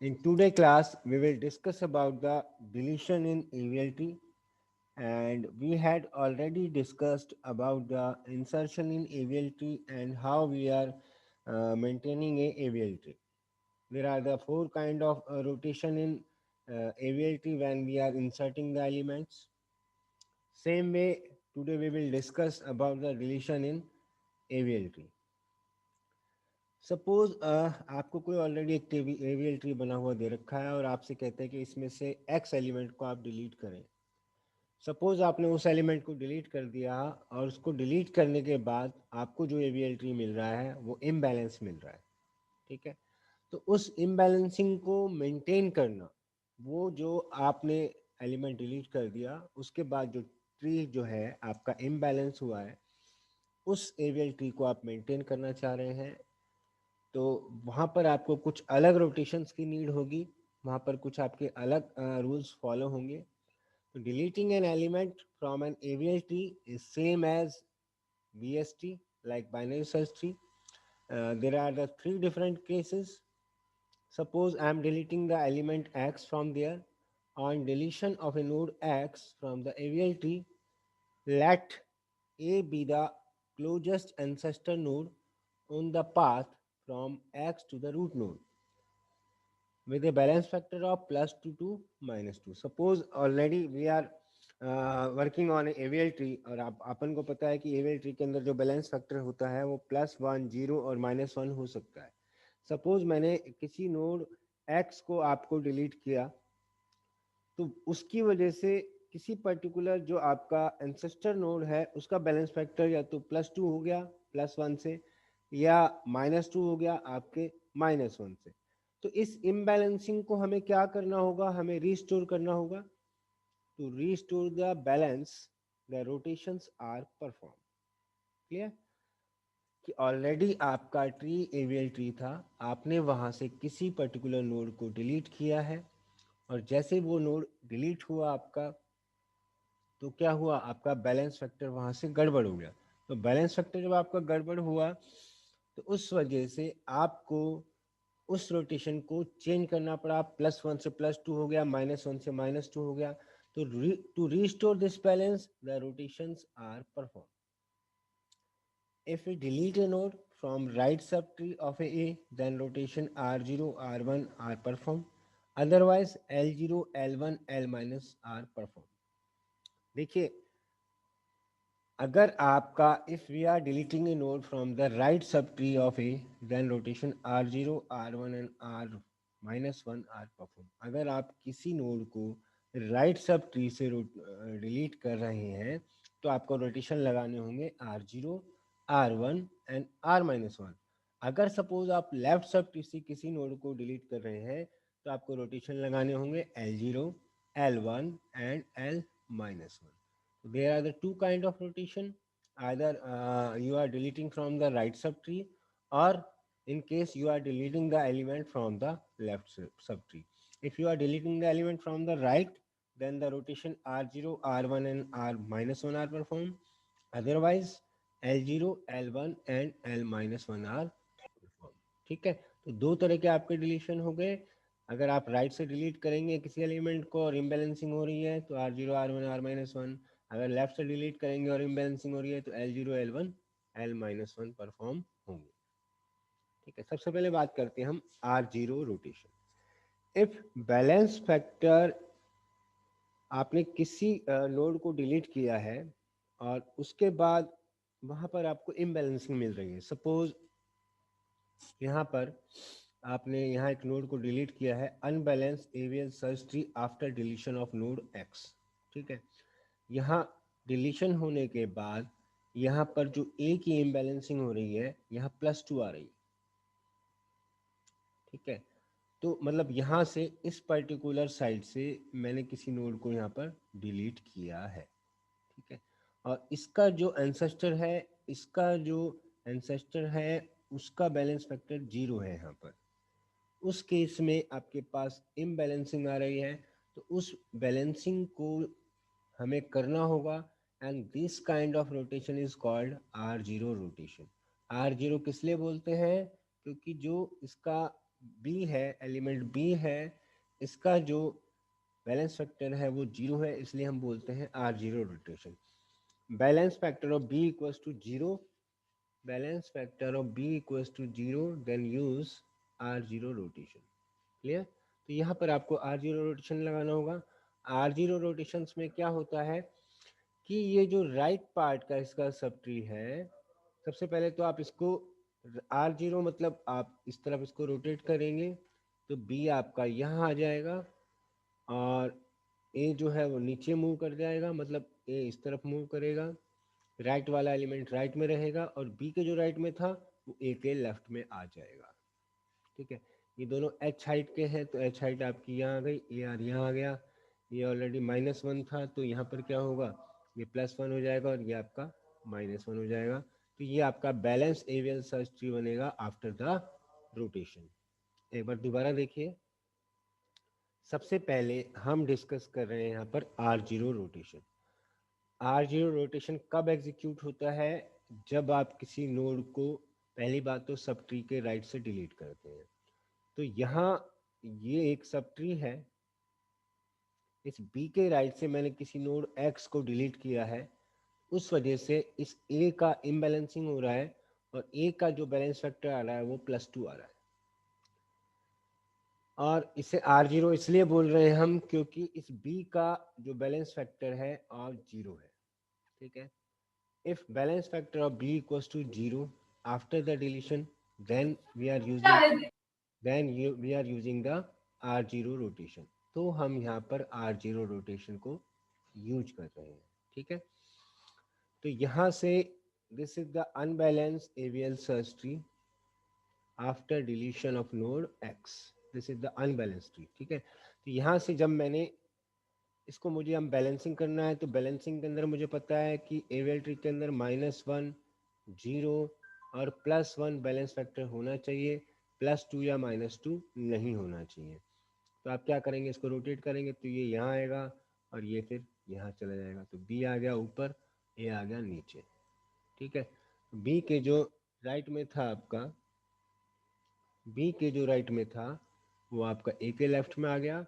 In today class, we will discuss about the deletion in AVLT, and we had already discussed about the insertion in AVLT and how we are maintaining a AVLT. There are the four kind of rotation in AVLT when we are inserting the elements. Same way, today we will discuss about the deletion in AVLT. Suppose आपको कोई already एक AVL tree बना हुआ दे रखा है और आपसे कहते हैं कि इसमें से एक्स एलिमेंट को आप डिलीट करें। सपोज आपने उस एलिमेंट को डिलीट कर दिया और उसको डिलीट करने के बाद आपको जो एवीएल ट्री मिल रहा है वो इम्बैलेंस मिल रहा है। ठीक है, तो उस इम्बैलेंसिंग को मेंटेन करना, वो जो आपने एलिमेंट डिलीट कर दिया उसके बाद जो ट्री जो है आपका इम्बैलेंस हुआ है, उस एवीएल ट्री को आप मेंटेन करना चाह रहे हैं, तो वहाँ पर आपको कुछ अलग रोटेशंस की नीड होगी, वहाँ पर कुछ आपके अलग रूल्स फॉलो होंगे। तो deleting an element from an AVL tree is same as BST, like binary search tree. There are the three different cases. Suppose I am deleting the element x from there. On deletion of a node x from the AVL tree, let A be the closest ancestor node on the path from x to the root node with a balance factor of +2 to -2. Suppose already we are working on AVL tree और आप अपन को पता है कि AVL tree के अंदर जो balance factor होता है वो +1, 0 और -1 हो सकता है। सपोज मैंने किसी नोड x को आपको डिलीट किया, तो उसकी वजह से किसी पर्टिकुलर जो आपका एंसेस्टर नोड है उसका बैलेंस फैक्टर या तो +2 हो गया +1 से, या -2 हो गया आपके -1 से। तो इस इम्बैलेंसिंग को हमें क्या करना होगा, हमें रीस्टोर करना होगा। To restore the balance, the rotations are performed. Clear कि ऑलरेडी आपका ट्री एवीएल ट्री था, आपने वहां से किसी पर्टिकुलर नोड को डिलीट किया है और जैसे वो नोड डिलीट हुआ आपका, तो क्या हुआ, आपका बैलेंस फैक्टर वहां से गड़बड़ हो गया। तो बैलेंस फैक्टर जब आपका गड़बड़ हुआ तो उस वजह से आपको उस रोटेशन को चेंज करना पड़ा। +1 से +2 हो गया, -1 से -2 हो गया। तो to restore this balance the rotations are perform. If we delete a node from right subtree of A, then rotation R0, R1 are performed. Otherwise, L0, L1, L minus are performed. देखिए, अगर आपका if we are deleting a node from the right subtree of A, then rotation R0, R1 and R minus 1 are performed. अगर आप किसी node को right sub tree से delete कर रहे हैं तो आपको रोटेशन लगाने होंगे R0, R1 एंड R-1। अगर सपोज आप लेफ्ट सब ट्री से किसी नोड को डिलीट कर रहे हैं तो आपको रोटेशन लगाने होंगे L0, L1 and L-1। There are the two kind of rotation. Either you are deleting from the right subtree, or in case you are deleting the element from the left subtree. If you are deleting the element from the right, then the rotation R0, R1 and R-1 are performed. Otherwise, L0, L1 and L-1 are performed. ठीक है, तो दो तरह के आपके deletion हो गए। अगर आप राइट से डिलीट करेंगे किसी एलिमेंट को और इम्बैलेंसिंग हो रही है तो R0, R1, R-1। अगर लेफ्ट से डिलीट करेंगे और इम्बैलेंसिंग हो रही है तो L0, L1, L-1 परफॉर्म होंगे। ठीक है, सबसे पहले बात करते हैं हम R0 rotation. If balance factor, आपने किसी नोड को डिलीट किया है और उसके बाद वहां पर आपको इम्बैलेंसिंग मिल रही है। सपोज यहाँ पर आपने यहाँ एक नोड को डिलीट किया है, unbalance AVL search tree after deletion of node x. ठीक है, यहाँ डिलीशन होने के बाद यहाँ पर जो ए की इम्बैलेंसिंग हो रही है, यहाँ +2 आ रही है। ठीक है, तो मतलब यहाँ से इस पर्टिकुलर साइड से मैंने किसी नोड को यहाँ पर डिलीट किया है। ठीक है, और इसका जो एंसेस्टर है, इसका जो एंसेस्टर है उसका बैलेंस फैक्टर 0 है यहाँ पर। उस केस में आपके पास इम्बैलेंसिंग आ रही है, तो उस बैलेंसिंग को हमें करना होगा, and this kind of rotation is called R0 rotation. R0 किस लिए बोलते हैं, क्योंकि जो इसका बी है, एलिमेंट बी है, इसका जो बैलेंस फैक्टर है वो जीरो है, इसलिए हम बोलते हैं R zero rotation. Balance factor of B equals to zero, balance factor of B equals to zero, then use R zero rotation. Clear? तो यहाँ पर आपको आर जीरो रोटेशन लगाना होगा। आर जीरो रोटेशन में क्या होता है कि ये जो राइट पार्ट का इसका सब ट्री है, सबसे पहले तो आप इसको आर जीरो मतलब आप इस तरफ इसको रोटेट करेंगे तो बी आपका यहाँ आ जाएगा, और ए जो है वो नीचे मूव कर जाएगा, मतलब ए इस तरफ मूव करेगा, राइट वाला एलिमेंट राइट में रहेगा, और बी के जो राइट में था वो ए के लेफ्ट में आ जाएगा। ठीक है, ये दोनों एच हाइट के हैं, तो एच हाइट आपकी यहाँ आ गई, ए आर यहाँ आ गया। ये ऑलरेडी -1 था, तो यहाँ पर क्या होगा, ये +1 हो जाएगा और ये आपका -1 हो जाएगा। तो ये आपका बैलेंस एवियल सर्च ट्री बनेगा आफ्टर द रोटेशन। एक बार दोबारा देखिए, सबसे पहले हम डिस्कस कर रहे हैं यहाँ पर R zero rotation. R zero rotation कब एग्जीक्यूट होता है, जब आप किसी नोड को पहली बात तो सब ट्री के राइट से डिलीट करते हैं। तो यहाँ ये एक सब ट्री है, इस बी के राइट से मैंने किसी नोड एक्स को डिलीट किया है, उस वजह से इस ए का इम्बैलेंसिंग हो रहा है, और ए का जो बैलेंस फैक्टर आ रहा है वो +2 आ रहा है। और इसे आर जीरो इसलिए बोल रहे हैं हम क्योंकि इस बी का जो बैलेंस फैक्टर है और जीरो है। ठीक है, if balance factor of B equals to zero after the deletion, then we are using we are using the R zero rotation. तो हम यहाँ पर आर जीरो रोटेशन को यूज कर रहे हैं। ठीक है, तो यहाँ से this is the unbalanced AVL search tree after deletion of node X, this is the unbalanced tree. ठीक है, तो यहाँ से जब मैंने इसको, मुझे हम बैलेंसिंग करना है, तो बैलेंसिंग के अंदर मुझे पता है कि एवियल ट्री के अंदर -1 0 और +1 बैलेंस फैक्टर होना चाहिए, +2 या -2 नहीं होना चाहिए। तो आप क्या करेंगे, इसको रोटेट करेंगे तो ये यहाँ आएगा और ये फिर यहाँ चला जाएगा, तो बी आ गया ऊपर, ए आ गया नीचे। ठीक है, बी के जो राइट में था आपका, बी के जो राइट में था वो आपका ए के लेफ्ट में आ गया,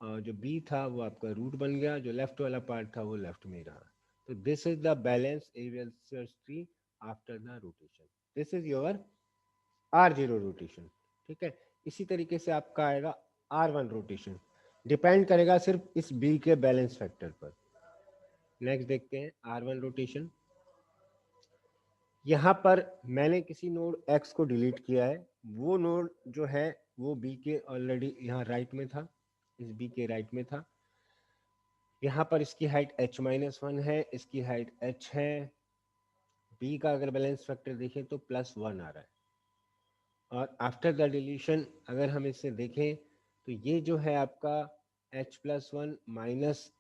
और जो बी था वो आपका रूट बन गया, जो लेफ्ट वाला पार्ट था वो लेफ्ट में रहा। तो this is the balance AVL search tree after the rotation, this is your R zero rotation. ठीक है, इसी तरीके से आपका आएगा R1 रोटेशन, डिपेंड करेगा सिर्फ इस बी के बैलेंस फैक्टर पर। नेक्स्ट देखते हैं R1 रोटेशन। यहाँ पर मैंने किसी नोड x को डिलीट किया है, वो नोड जो है वो बी के ऑलरेडी यहाँ राइट में था, इस बी के राइट में था। यहाँ पर इसकी हाइट h-1 है, इसकी हाइट h है, बी का अगर बैलेंस फैक्टर देखें तो +1 आ रहा है, और आफ्टर द डिलीशन अगर हम इसे देखें तो ये जो है आपका h+1 माइनस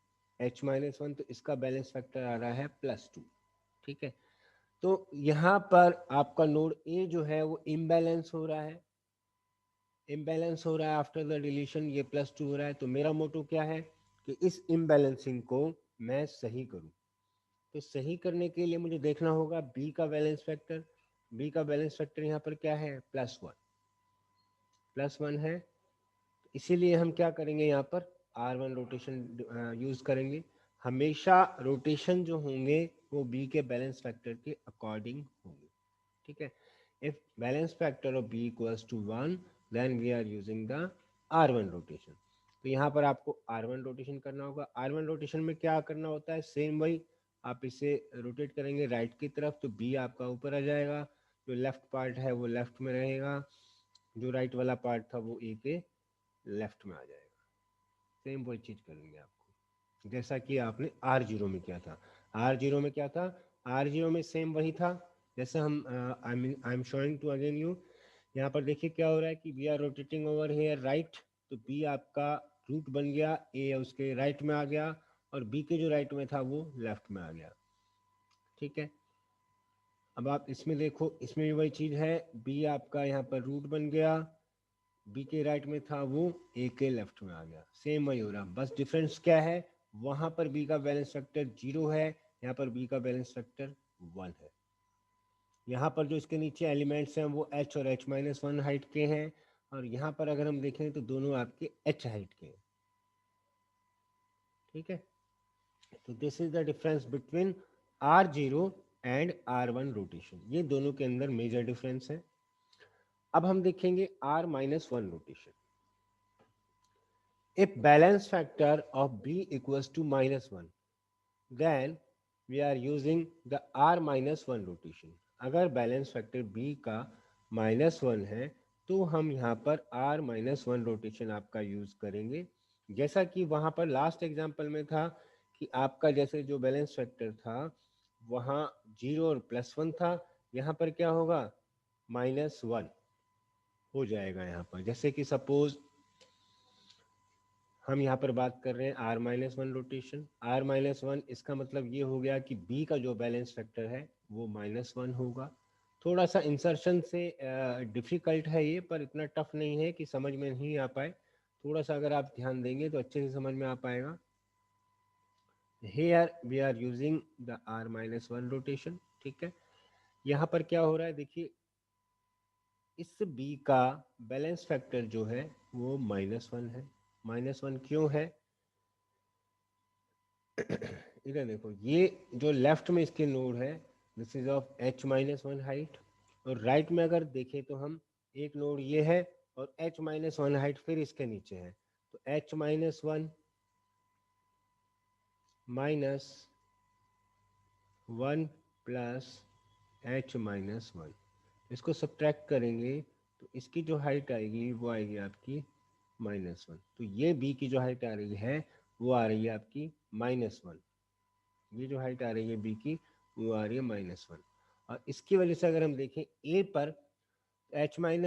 h-1, तो इसका बैलेंस फैक्टर आ रहा है +2। ठीक है, तो यहाँ पर आपका नोड ए जो है वो इम्बैलेंस हो रहा है, इम्बैलेंस हो रहा है आफ्टर द डिलीशन, ये +2 हो रहा है। तो मेरा मोटो क्या है कि इस इम्बैलेंसिंग को मैं सही करूं। तो सही करने के लिए मुझे देखना होगा बी का बैलेंस फैक्टर, बी का बैलेंस फैक्टर यहाँ पर क्या है, +1 है। इसीलिए हम क्या करेंगे, यहाँ पर R1 रोटेशन यूज करेंगे। हमेशा रोटेशन जो होंगे वो बी के बैलेंस फैक्टर के अकॉर्डिंग होंगे। ठीक है, if balance factor of B equals to 1, then we are using the R1 rotation. तो यहाँ पर आपको R1 रोटेशन करना होगा। R1 रोटेशन में क्या करना होता है, सेम वही, आप इसे रोटेट करेंगे राइट की तरफ तो बी आपका ऊपर आ जाएगा, जो लेफ्ट पार्ट है वो लेफ्ट में रहेगा, जो राइट वाला पार्ट था वो ए के लेफ्ट में आ जाएगा। सेम वही चीज करेंगे आपको जैसा कि आपने आर जीरो में किया था। आर जीरो में क्या था, आर जीरो में सेम वही था, जैसे हम I am showing to again you. यहाँ पर देखिए क्या हो रहा है कि we are rotating over here right, तो बी आपका रूट बन गया, ए उसके राइट में आ गया, और बी के जो राइट में था वो लेफ्ट में आ गया। ठीक है, अब आप इसमें देखो, इसमें भी वही चीज है, बी आपका यहाँ पर रूट बन गया, बी के राइट में था वो ए के लेफ्ट में आ गया, सेम वही हो रहा। बस डिफरेंस क्या है, वहां पर बी का बैलेंस फैक्टर 0 है, यहाँ पर बी का बैलेंस फैक्टर 1 है। यहाँ पर जो इसके नीचे एलिमेंट्स हैं वो h और h-1 हाइट के हैं, और यहाँ पर अगर हम देखें तो दोनों आपके h हाइट के हैं, ठीक है। तो this is the difference between R0 and R1 rotation, ये दोनों के अंदर मेजर डिफरेंस है। अब हम देखेंगे R-1 rotation. If balance factor of B equals to -1, then we are using the R-1 rotation. अगर बैलेंस फैक्टर B का -1 है तो हम यहाँ पर R-1 रोटेशन आपका यूज करेंगे। जैसा कि वहाँ पर लास्ट एग्जाम्पल में था कि आपका जैसे जो बैलेंस फैक्टर था वहाँ 0 और +1 था, यहाँ पर क्या होगा, -1 हो जाएगा। यहाँ पर जैसे कि सपोज हम यहाँ पर बात कर रहे हैं R-1 रोटेशन, R-1 इसका मतलब ये हो गया कि B का जो बैलेंस फैक्टर है वो -1 होगा। थोड़ा सा इंसर्शन से डिफ़िकल्ट है ये, पर इतना टफ नहीं है कि समझ में नहीं आ पाए। थोड़ा सा अगर आप ध्यान देंगे तो अच्छे से समझ में आ पाएगा। Here we are using the R-1 rotation, ठीक है। यहाँ पर क्या हो रहा है, देखिए इस B का बैलेंस फैक्टर जो है वो -1 है। -1 क्यों है, इधर देखो, ये जो लेफ्ट में इसके नोड है this is of H-1 height, और राइट में अगर देखें तो हम एक नोड ये है और H-1 हाइट फिर इसके नीचे है, तो H-1 -1 प्लस H-1, इसको सब्ट्रैक्ट करेंगे तो इसकी जो हाइट आएगी वो आएगी आपकी -1। तो ये B की जो हाइट आ रही है वो आ रही है आपकी -1, ये जो हाइट आ रही है B की वो आ रही है -1। और इसकी वजह से अगर हम देखें A पर H-1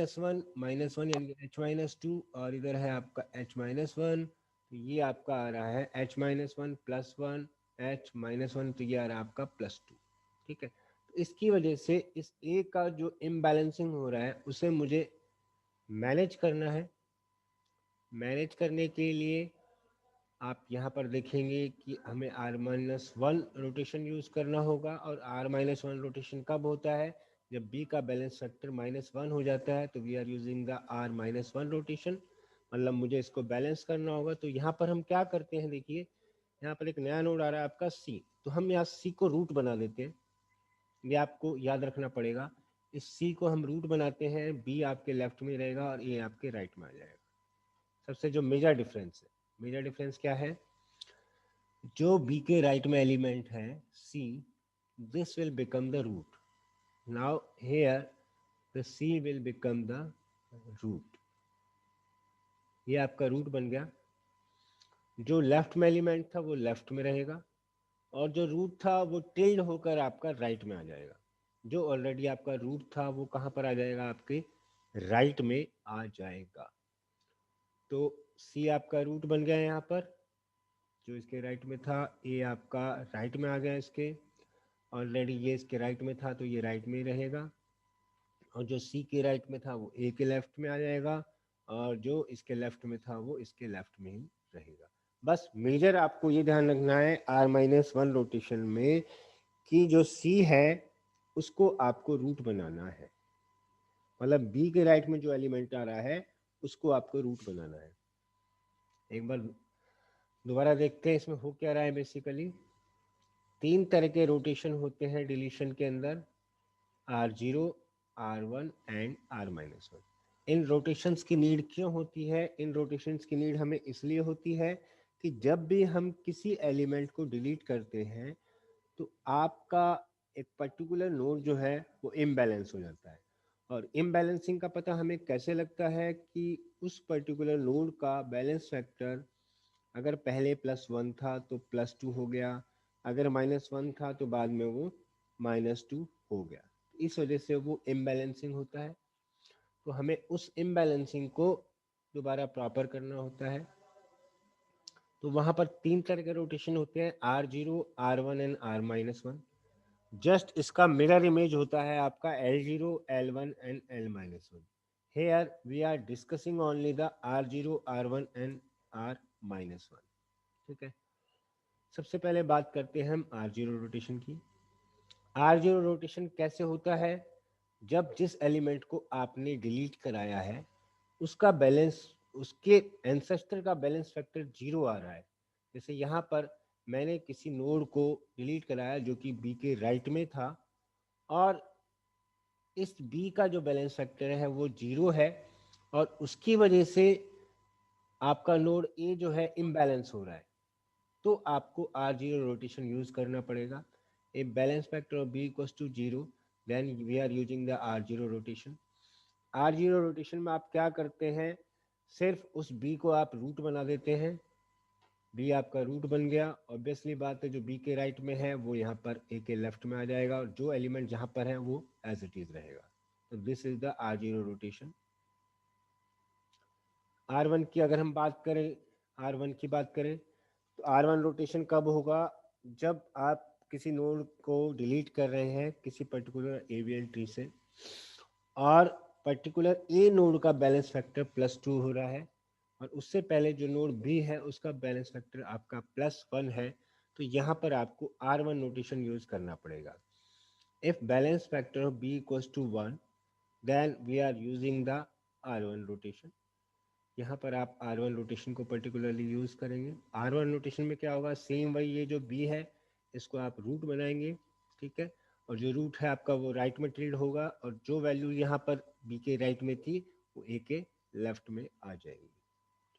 यानी H-2, और इधर है आपका H-1, तो ये आपका आ रहा है H-1 +1 H-1, तो ये आ रहा है आपका +2, ठीक है। तो इसकी वजह से इस A का जो इम्बैलेंसिंग हो रहा है उसे मुझे मैनेज करना है। मैनेज करने के लिए आप यहाँ पर देखेंगे कि हमें R-1 रोटेशन यूज़ करना होगा, और R-1 रोटेशन कब होता है, जब B का बैलेंस फैक्टर -1 हो जाता है, तो we are using the R-1 rotation, मतलब मुझे इसको बैलेंस करना होगा। तो यहाँ पर हम क्या करते हैं, देखिए यहाँ पर एक नया नोड आ रहा है आपका C, तो हम यहाँ C को रूट बना देते हैं, ये आपको याद रखना पड़ेगा। इस C को हम रूट बनाते हैं, B आपके लेफ्ट में रहेगा और A आपके राइट में आ जाएगा। सबसे जो मेजर डिफरेंस है, मेजर डिफरेंस क्या है, जो B के राइट में एलिमेंट है C, this will become the root. Now here the C will become the root. ये आपका रूट बन गया। जो लेफ्ट में एलिमेंट था वो लेफ्ट में रहेगा, और जो रूट था वो टिल्ड होकर आपका राइट में आ जाएगा। जो ऑलरेडी आपका रूट था वो कहाँ पर आ जाएगा, आपके राइट में आ जाएगा। तो C आपका रूट बन गया यहाँ पर, जो इसके राइट में था। A आपका राइट में आ गया, इसके ऑलरेडी ये इसके राइट में था तो ये राइट में ही रहेगा, और जो C के राइट में था वो A के लेफ्ट में आ जाएगा, और जो इसके लेफ्ट में था वो इसके लेफ्ट में ही रहेगा। बस मेजर आपको ये ध्यान रखना है R-1 रोटेशन में कि जो C है उसको आपको रूट बनाना है, मतलब B के राइट में जो एलिमेंट आ रहा है उसको आपको रूट बनाना है। एक बार दोबारा देखते हैं इसमें हो क्या रहा है। बेसिकली 3 तरह के रोटेशन होते हैं डिलीशन के अंदर, R0, R1 and R-1। In rotations की नीड क्यों होती है, इन रोटेशंस की नीड हमें इसलिए होती है कि जब भी हम किसी एलिमेंट को डिलीट करते हैं तो आपका एक पर्टिकुलर नोड जो है वो इम्बैलेंस हो जाता है। और इम्बैलेंसिंग का पता हमें कैसे लगता है कि उस पर्टिकुलर नोड का बैलेंस फैक्टर अगर पहले +1 था तो +2 हो गया, अगर -1 था तो बाद में वो -2 हो गया। इस वजह से वो इम्बैलेंसिंग होता है। तो हमें उस इम्बैलेंसिंग को दोबारा प्रॉपर करना होता है। तो वहाँ पर 3 तरह के रोटेशन होते हैं, R0, R1 and R-1। Just इसका मिरर इमेज होता है आपका L0, L1 and L-1। Here we are discussing only the R0, R1 and R-1, ठीक है। सबसे पहले बात करते हैं हम R0 रोटेशन की। R0 रोटेशन कैसे होता है, जब जिस एलिमेंट को आपने डिलीट कराया है उसका बैलेंस, उसके एंसेस्टर का बैलेंस फैक्टर 0 आ रहा है। जैसे यहाँ पर मैंने किसी नोड को डिलीट कराया जो कि बी के राइट में था, और इस बी का जो बैलेंस फैक्टर है वो 0 है, और उसकी वजह से आपका नोड ए जो है इम्बैलेंस हो रहा है। तो आपको R0 रोटेशन यूज करना पड़ेगा। A balance factor of B equals to 0, then we are using the R0 rotation. R0 rotation में आप क्या करते हैं, सिर्फ उस बी को आप रूट बना देते हैं। बी आपका रूट बन गया, ऑब्वियसली बात है, जो बी के राइट में है वो यहाँ पर ए के लेफ्ट में आ जाएगा, और जो एलिमेंट जहाँ पर है वो एज इट इज रहेगा। तो this is the R0 rotation. R1 की अगर हम बात करें, R1 की बात करें, तो R1 रोटेशन कब होगा, जब आप किसी नोड को डिलीट कर रहे हैं किसी पर्टिकुलर एवीएल ट्री से, और पर्टिकुलर ए नोड का बैलेंस फैक्टर +2 हो रहा है, और उससे पहले जो नोड बी है उसका बैलेंस फैक्टर आपका +1 है, तो यहाँ पर आपको R1 नोटेशन यूज करना पड़ेगा। If balance factor of B equals to 1, then we are using the R1 rotation. यहाँ पर आप R1 रोटेशन को पर्टिकुलरली यूज करेंगे। R1 रोटेशन में क्या होगा, सेम वही, ये जो बी है इसको आप रूट बनाएंगे, ठीक है, और जो रूट है आपका वो राइट में टिल्ड होगा, और जो वैल्यू यहाँ पर बी के राइट में थी वो ए के लेफ्ट में आ जाएगी,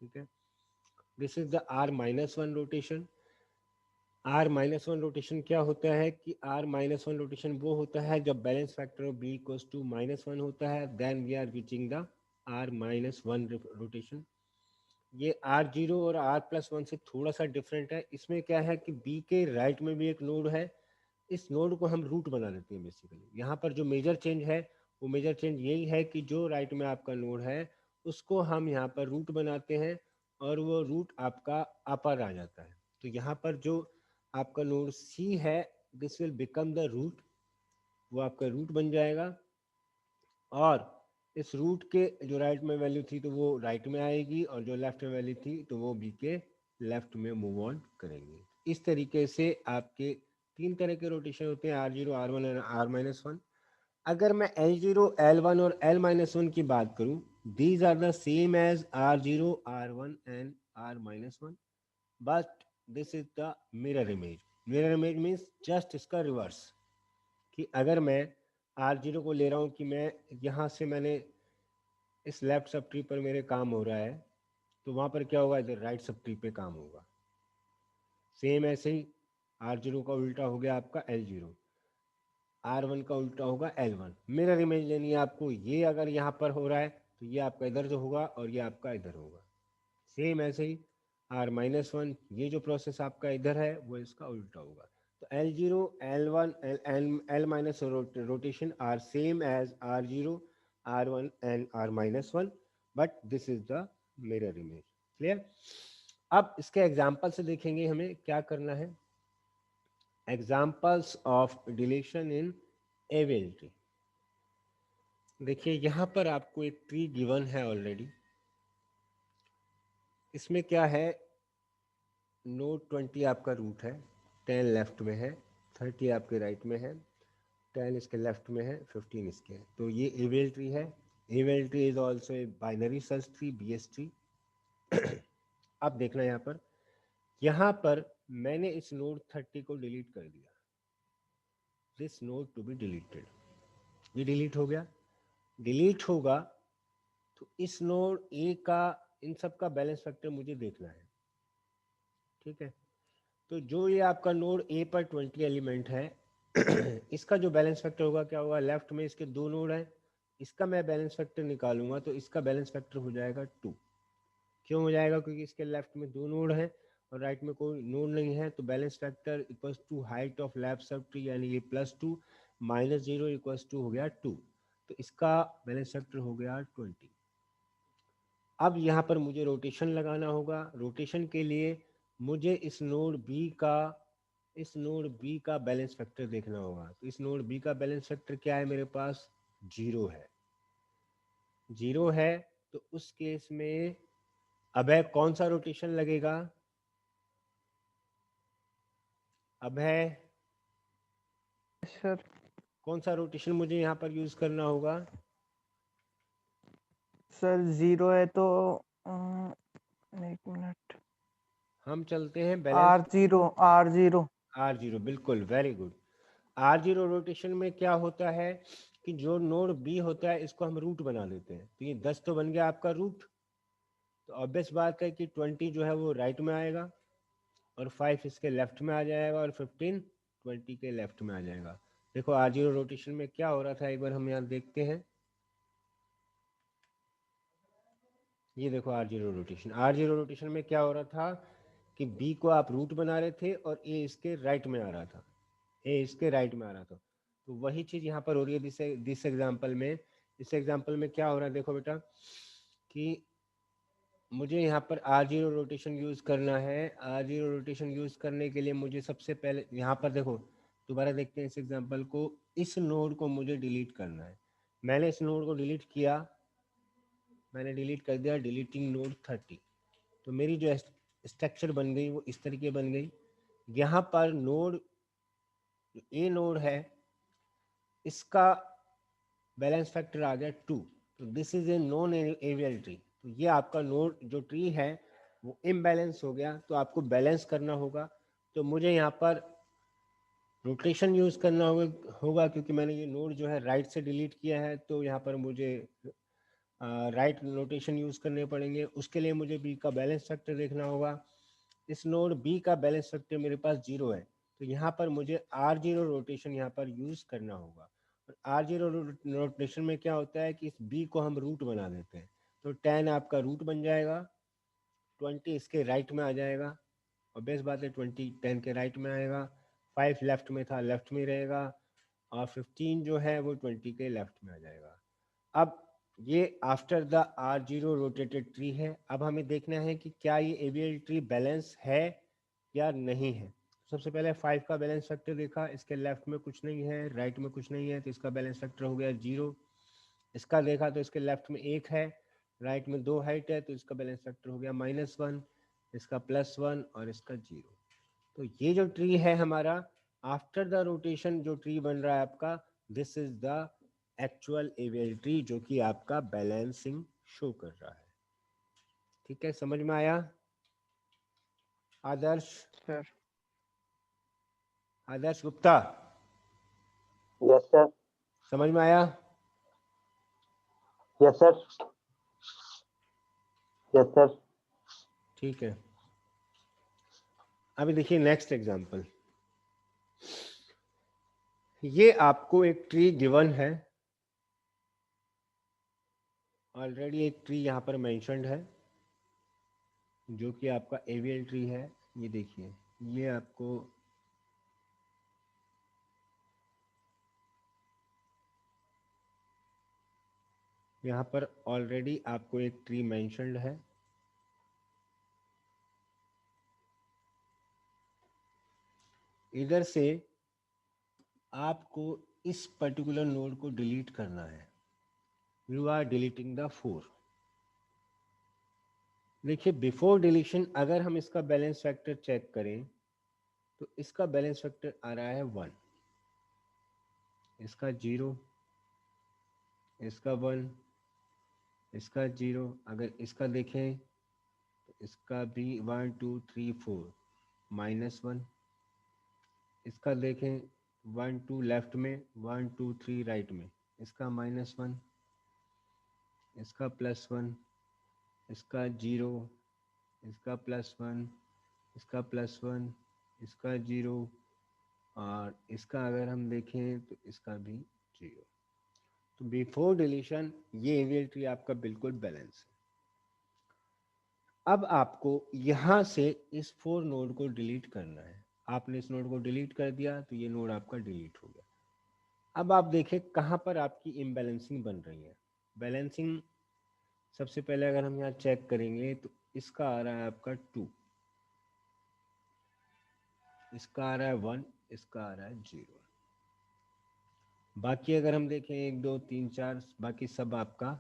ठीक है। This is the R-1 rotation. R-1 rotation क्या होता है कि R-1 रोटेशन वो होता है जब balance factor of B equals to -1 होता है, then we are reaching the R-1 rotation. ये R0 और R+1 से थोड़ा सा डिफरेंट है। इसमें क्या है कि बी के राइट में भी एक नोड है, इस नोड को हम रूट बना देते हैं बेसिकली। यहाँ पर जो मेजर चेंज है वो मेजर चेंज यही है कि जो राइट में आपका नोड है उसको हम यहाँ पर रूट बनाते हैं, और वो रूट आपका अपर आ जाता है। तो यहाँ पर जो आपका नोड सी है, this will become the root, वो आपका रूट बन जाएगा, और इस रूट के जो राइट में वैल्यू थी तो वो राइट में आएगी, और जो लेफ्ट में वैल्यू थी तो वो बी के लेफ्ट में मूव ऑन करेंगे। इस तरीके से आपके तीन तरह के रोटेशन होते हैं, R0, R1 और R-1। अगर मैं L0, L1 और L-1 की बात करूं, these are the same as R0, R1 and R-1, but this is the mirror image. Mirror image means just इसका रिवर्स, कि अगर मैं R0 को ले रहा हूँ कि मैं यहाँ से मैंने इस लेफ्ट सब ट्री पर मेरे काम हो रहा है, तो वहाँ पर क्या होगा, इधर राइट सब ट्री पे काम होगा। सेम ऐसे ही R0 का उल्टा हो गया आपका L0, R1 का उल्टा होगा L1। मिरर इमेज लेनी है आपको, ये अगर यहाँ पर हो रहा है तो ये आपका इधर जो होगा और ये आपका इधर होगा। सेम ऐसे ही R-1, ये जो प्रोसेस आपका इधर है वो इसका उल्टा होगा। तो L0, L1, L- rotation are same as R0, R1 and R-1, but this is the mirror image. Clear. अब इसके एग्जाम्पल से देखेंगे हमें क्या करना है। Examples of deletion in AVL tree. देखिए यहाँ पर आपको एक ट्री गिवन है ऑलरेडी। इसमें क्या है, नोड 20 आपका रूट है, 10 लेफ्ट में है, 30 आपके राइट में है, 10 इसके लेफ्ट में है, 15 इसके है। तो ये एविल ट्री है। AVL tree is also a binary search tree, BS tree. अब देखना यहाँ पर मैंने इस नोड 30 को डिलीट कर दिया, this node to be deleted. ये डिलीट हो गया। डिलीट होगा तो इस नोड ए का, इन सब का बैलेंस फैक्टर मुझे देखना है, ठीक है। तो जो ये आपका नोड ए पर 20 एलिमेंट है इसका जो बैलेंस फैक्टर होगा क्या होगा, लेफ्ट में इसके दो नोड हैं, इसका मैं बैलेंस फैक्टर निकालूंगा तो इसका बैलेंस फैक्टर हो जाएगा 2। क्यों हो जाएगा, क्योंकि इसके लेफ्ट में दो नोड हैं और राइट में कोई नोड नहीं है, तो balance factor equals to height of left subtree, यानी ये +2 -0 इक्वल्स टू हो गया 2, तो इसका बैलेंस फैक्टर हो गया 20। अब यहाँ पर मुझे रोटेशन लगाना होगा। रोटेशन के लिए मुझे इस नोड बी का बैलेंस फैक्टर देखना होगा। तो इस नोड बी का बैलेंस फैक्टर क्या है, मेरे पास 0 है। 0 है तो उस केस में अब है कौन सा रोटेशन लगेगा, अब है सर कौन सा रोटेशन मुझे यहाँ पर यूज करना होगा। सर 0 है तो एक मिनट, हम चलते हैं बैलेंस R0 R0, बिल्कुल, वेरी गुड। R0 रोटेशन में क्या होता है कि जो नोड बी होता है इसको हम रूट बना देते हैं, तो ये 10 तो बन गया आपका रूट। तो ऑब्वियस बात है कि 20 जो है वो राइट में आएगा और 5 इसके लेफ्ट में आ जाएगा और 15 20 के लेफ्ट में आ जाएगा। देखो R0 रोटेशन में क्या हो रहा था, एक बार हम यहाँ देखते हैं। ये देखो R0 रोटेशन में क्या हो रहा था कि बी को आप रूट बना रहे थे और ए इसके राइट में आ रहा था, ए इसके राइट में आ रहा था। तो वही चीज यहाँ पर हो रही है दिस एग्जाम्पल में। इस एग्जाम्पल में क्या हो रहा है, देखो बेटा, कि मुझे यहाँ पर R0 रोटेशन यूज करना है। R0 रोटेशन यूज करने के लिए मुझे सबसे पहले यहाँ पर देखो, दोबारा देखते हैं इस एग्जाम्पल को। इस नोड को मुझे डिलीट करना है। मैंने इस नोड को डिलीट किया, मैंने डिलीट कर दिया, डिलीटिंग नोड 30। तो मेरी जो स्ट्रक्चर बन गई वो इस तरीके बन गई। यहाँ पर नोड, ए नोड है, इसका बैलेंस फैक्टर आ गया 2। तो this is a non AVL tree. तो ये आपका नोड जो ट्री है वो इम्बैलेंस हो गया, तो आपको बैलेंस करना होगा। तो मुझे यहाँ पर रोटेशन यूज करना होगा क्योंकि मैंने ये नोड जो है राइट से डिलीट किया है, तो यहाँ पर मुझे राइट रोटेशन यूज करने पड़ेंगे। उसके लिए मुझे बी का बैलेंस फैक्टर देखना होगा। इस नोड बी का बैलेंस फैक्टर मेरे पास 0 है, तो यहाँ पर मुझे R0 रोटेशन यहाँ पर यूज करना होगा। और R0 रोटेशन में क्या होता है कि इस बी को हम रूट बना देते हैं। तो 10 आपका रूट बन जाएगा, 20 इसके राइट में आ जाएगा, और बेस्ट बात है 20 10 के राइट में आएगा, 5 लेफ्ट में था, लेफ्ट में रहेगा, और 15 जो है वो 20 के लेफ्ट में आ जाएगा। अब ये after the R0 rotated tree है। अब हमें देखना है कि क्या ये एवियल ट्री बैलेंस है या नहीं है। सबसे पहले 5 का बैलेंस फैक्टर देखा, इसके लेफ्ट में कुछ नहीं है, राइट में कुछ नहीं है, तो इसका बैलेंस फैक्टर हो गया 0। इसका देखा तो इसके लेफ्ट में 1 है, राइट में 2 हाइट है, तो इसका बैलेंस फैक्टर हो गया -1, इसका +1 और इसका 0। तो ये जो ट्री है हमारा, आफ्टर द रोटेशन जो ट्री बन रहा है आपका, this is the actual AVL tree जो कि आपका बैलेंसिंग शो कर रहा है। ठीक है, समझ में आया आदर्श? सर। आदर्श गुप्ता, यस सर। समझ में आया? Yes sir. Yes sir. ठीक है, अभी देखिए नेक्स्ट एग्जांपल। ये आपको एक ट्री गिवन है, ऑलरेडी एक ट्री यहाँ पर मेंशन्ड है जो कि आपका एवियल ट्री है। ये देखिए, ये आपको यहाँ पर ऑलरेडी आपको एक ट्री मेंशन्ड है। इधर से आपको इस पर्टिकुलर नोड को डिलीट करना है। You are deleting the 4। देखिए बिफोर डिलीशन अगर हम इसका बैलेंस फैक्टर चेक करें तो इसका बैलेंस फैक्टर आ रहा है 1, इसका 0, इसका 1, इसका 0। अगर इसका देखें तो इसका भी 1 2 3 4 -1। इसका देखें 1 2 लेफ्ट में, 1 2 3 राइट में, इसका -1, इसका +1, इसका 0, इसका +1, इसका +1, इसका 0, और इसका अगर हम देखें तो इसका भी 0। तो बिफोर डिलीशन ये एवियल ट्री आपका बिल्कुल बैलेंस है। अब आपको यहाँ से इस 4 नोड को डिलीट करना है। आपने इस नोड को डिलीट कर दिया तो ये नोड आपका डिलीट हो गया। अब आप देखें कहाँ पर आपकी इम्बैलेंसिंग बन रही है। बैलेंसिंग सबसे पहले अगर हम यहाँ चेक करेंगे तो इसका आ रहा है आपका 2, इसका आ रहा है 1, इसका आ रहा है 0। बाकी अगर हम देखें 1 2 3 4, बाकी सब आपका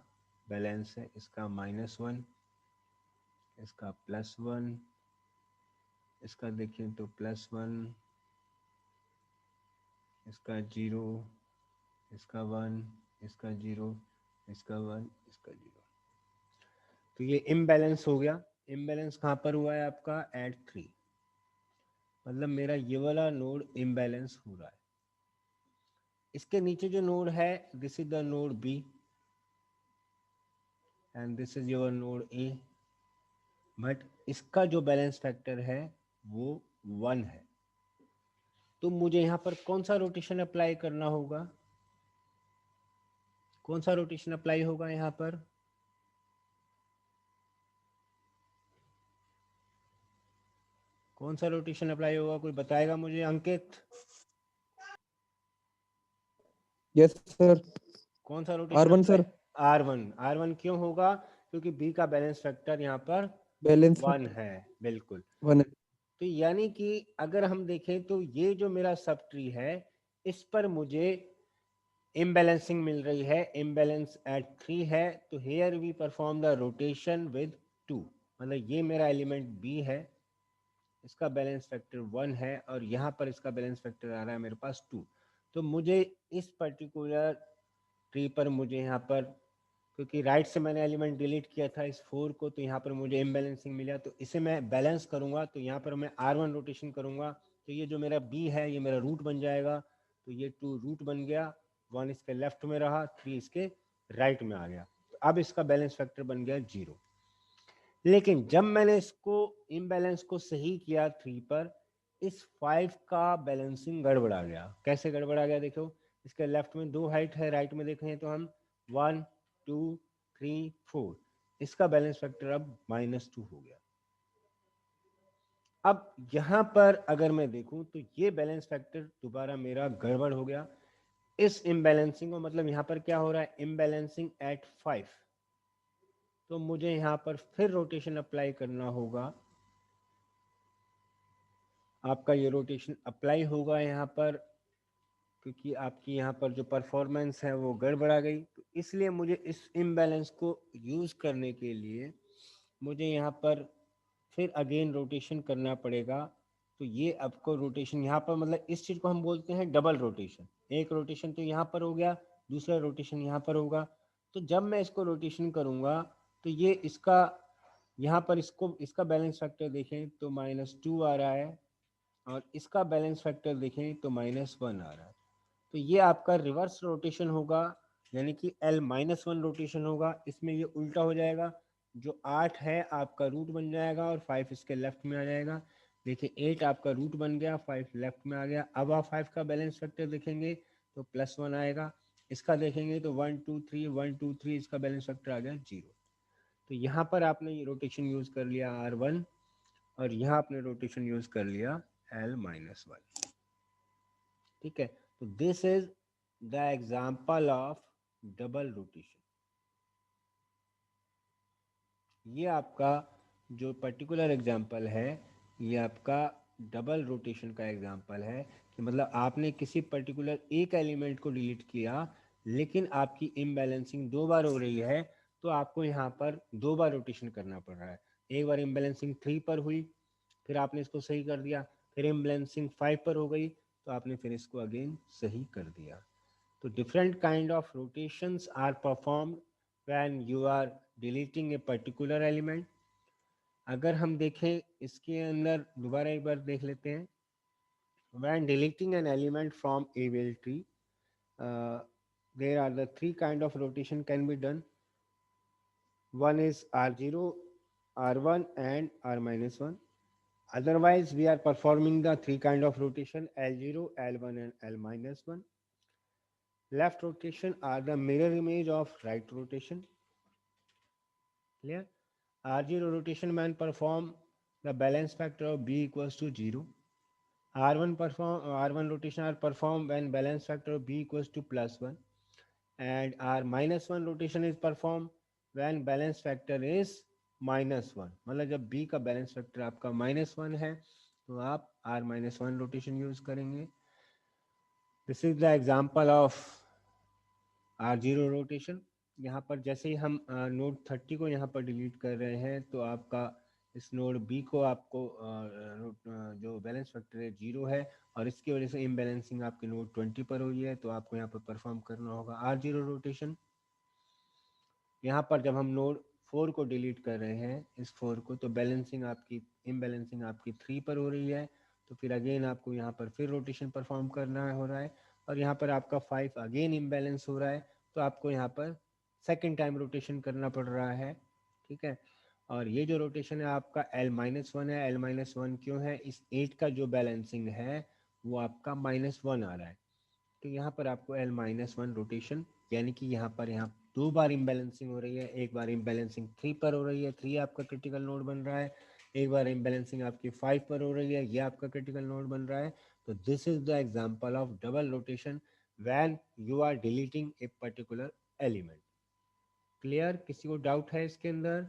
बैलेंस है। इसका -1, इसका +1, इसका देखें तो +1, इसका 0, इसका 1, इसका 0, इसका 1, इसका 0। तो ये इम्बैलेंस हो गया। इम्बैलेंस कहाँ पर हुआ है आपका? एट 3, मतलब मेरा ये वाला नोड इम्बैलेंस हो रहा है। इसके नीचे जो नोड है, this is the node B and this is your node A, but इसका जो बैलेंस फैक्टर है वो 1 है। तो मुझे यहाँ पर कौन सा रोटेशन अप्लाई करना होगा? कौन सा रोटेशन अप्लाई होगा यहाँ पर? कौन सा रोटेशन अप्लाई होगा, कोई बताएगा मुझे? अंकित, यस सर। कौन सा rotation R1 apply? Sir. R1। R1 क्यों होगा? क्योंकि बी का बैलेंस फैक्टर यहाँ पर बैलेंस 1 है, बिल्कुल। 1 है। तो यानी कि अगर हम देखें तो ये जो मेरा सब ट्री है, इस पर मुझे इम्बैलेंसिंग मिल रही है। इम्बैलेंस एट 3 है, तो here we perform the rotation with 2, मतलब ये मेरा एलिमेंट बी है, इसका बैलेंस फैक्टर 1 है और यहाँ पर इसका बैलेंस फैक्टर आ रहा है मेरे पास 2। तो मुझे इस पर्टिकुलर ट्री पर मुझे यहाँ पर, क्योंकि राइट से मैंने एलिमेंट डिलीट किया था इस 4 को, तो यहाँ पर मुझे इम्बैलेंसिंग मिला, तो इसे मैं बैलेंस करूँगा। तो यहाँ पर मैं R1 रोटेशन करूँगा, तो ये जो मेरा बी है ये मेरा रूट बन जाएगा। तो ये 2 रूट बन गया, 1 इसके लेफ्ट में रहा, 3 इसके राइट में आ गया। तो अब इसका बैलेंस फैक्टर बन गया 0। लेकिन जब मैंने इसको इम्बैलेंस को सही किया 3 पर, इस 5 का बैलेंसिंग गड़बड़ा गया। कैसे गड़बड़ा गया? देखो, इसके लेफ्ट में 2 हाइट है, राइट में देखें तो हम 1 2 3 4, इसका बैलेंस फैक्टर अब -2 हो गया। अब यहां पर अगर मैं देखूं तो ये बैलेंस फैक्टर दोबारा मेरा गड़बड़ हो गया। इस इम्बैलेंसिंग को, मतलब यहां पर क्या हो रहा है? Imbalancing eight 5। तो मुझे यहाँ पर फिर रोटेशन अप्लाई करना होगा। आपका ये रोटेशन अप्लाई होगा यहाँ पर, क्योंकि आपकी यहाँ पर जो परफॉर्मेंस है वो गड़बड़ा गई। तो इसलिए मुझे इस इम्बैलेंस को यूज़ करने के लिए मुझे यहाँ पर फिर अगेन रोटेशन करना पड़ेगा। तो ये आपको रोटेशन यहाँ पर, मतलब इस चीज़ को हम बोलते हैं डबल रोटेशन। एक रोटेशन तो यहाँ पर हो गया, दूसरा रोटेशन यहाँ पर होगा। तो जब मैं इसको रोटेशन करूँगा तो ये इसका यहाँ पर इसका बैलेंस फैक्टर देखें तो -2 आ रहा है, और इसका बैलेंस फैक्टर देखें तो -1 आ रहा है। तो ये आपका रिवर्स रोटेशन होगा, यानी कि L-1 रोटेशन होगा। इसमें ये उल्टा हो जाएगा, जो 8 है आपका रूट बन जाएगा और 5 इसके लेफ्ट में आ जाएगा। देखिए 8 आपका रूट बन गया, 5 लेफ्ट में आ गया। अब आप 5 का बैलेंस फैक्टर देखेंगे तो +1 आएगा। इसका देखेंगे तो 1 2 3 1 2 3, इसका बैलेंस फैक्टर आ गया 0। तो यहाँ पर आपने ये रोटेशन यूज़ कर लिया R1, और यहाँ आपने रोटेशन यूज़ कर लिया L-1। ठीक है, तो this is the example of double rotation. ये आपका जो पर्टिकुलर एग्जाम्पल है, ये आपका डबल रोटेशन का एग्जाम्पल है, कि मतलब आपने किसी पर्टिकुलर एक एलिमेंट को डिलीट किया, लेकिन आपकी इम्बैलेंसिंग 2 बार हो रही है, तो आपको यहाँ पर 2 बार रोटेशन करना पड़ रहा है। एक बार इम्बैलेंसिंग 3 पर हुई, फिर आपने इसको सही कर दिया, फिर इम्बैलेंसिंग 5 पर हो गई, तो आपने फिर इसको अगेन सही कर दिया। तो different kind of rotations are performed when you are deleting a particular element. अगर हम देखें इसके अंदर दोबारा एक बार देख लेते हैं। When deleting an element from AVL tree, there are the 3 kind of rotation can be done. One is R0, R1 and R-1. Otherwise, we are performing the 3 kind of rotation, L0, L1 and L-1. Left rotation are the mirror image of right rotation. Clear? R0 rotation when perform, the balance factor of B equals to 0. R1 rotation are performed when balance factor of B equals to +1, and R-1 rotation is performed when balance factor is -1। मतलब जब B का balance factor आपका -1 है तो आप R-1 rotation use करेंगे। This is the example of R0 rotation. यहाँ पर जैसे ही हम नोड 30 को यहाँ पर डिलीट कर रहे हैं, तो आपका इस नोड बी को आपको जो बैलेंस फैक्टर है 0 है, और इसकी वजह से इम्बैलेंसिंग आपके नोड 20 पर हुई है, तो आपको यहाँ पर परफॉर्म करना होगा R0 रोटेशन। यहाँ पर जब हम नोड 4 को डिलीट कर रहे हैं, इस 4 को, तो बैलेंसिंग आपकी, इम्बैलेंसिंग आपकी 3 पर हो रही है, तो फिर अगेन आपको यहाँ पर फिर रोटेशन परफॉर्म करना हो रहा है, और यहाँ पर आपका 5 अगेन इम्बैलेंस हो रहा है, तो आपको यहाँ पर सेकेंड टाइम रोटेशन करना पड़ रहा है, ठीक है। और ये जो रोटेशन है आपका L-1 है, L-1 क्यों है, इस 8 का जो बैलेंसिंग है वो आपका -1 आ रहा है, तो यहाँ पर आपको L-1 रोटेशन, यानी कि यहाँ पर 2 बार इम्बैलेंसिंग हो रही है, एक बार इम्बैलेंसिंग 3 पर हो रही है, 3 आपका क्रिटिकल नोड बन रहा है, एक बार इम्बैलेंसिंग आपकी 5 पर हो रही है, ये आपका क्रिटिकल नोड बन रहा है। तो this is the example of double rotation when you are deleting a particular element. Clear? किसी को डाउट है इसके अंदर?